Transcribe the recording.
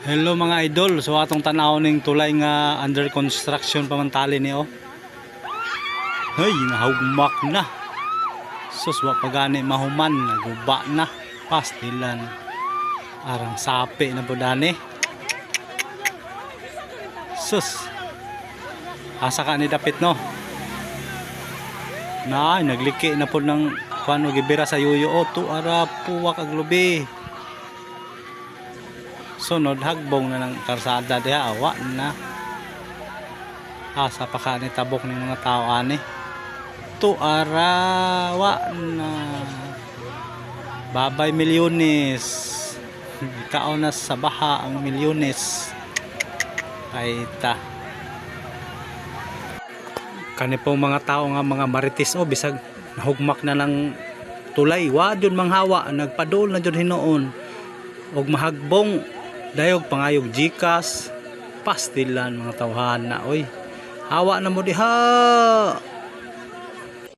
Hello mga idol, so atong tanaw ning tulay nga under construction pamantali ni oh. Hey, nahugmak na. Sus wa pagani mahuman, naguba na. Pastilan. Arang sapi na budani. Sus. Asa ka ni dapit no? Na, nagliki na po ng kuano gibira sa yuyo o to ara puwak aglubi. Sunod hagbong na ng karsada diha awa na asa pa ka ni tabok ng mga tao ani to arawa na babay milyones ikaw na sa baha ang milyones ay ta kani po mga tao nga mga marites o bisag nahugmak na ng tulay wa jud manghawa nagpadol na jud hinoon og mahagbong dayog pangayog Gcash pastilan mga tawhana oy hawa na mo diha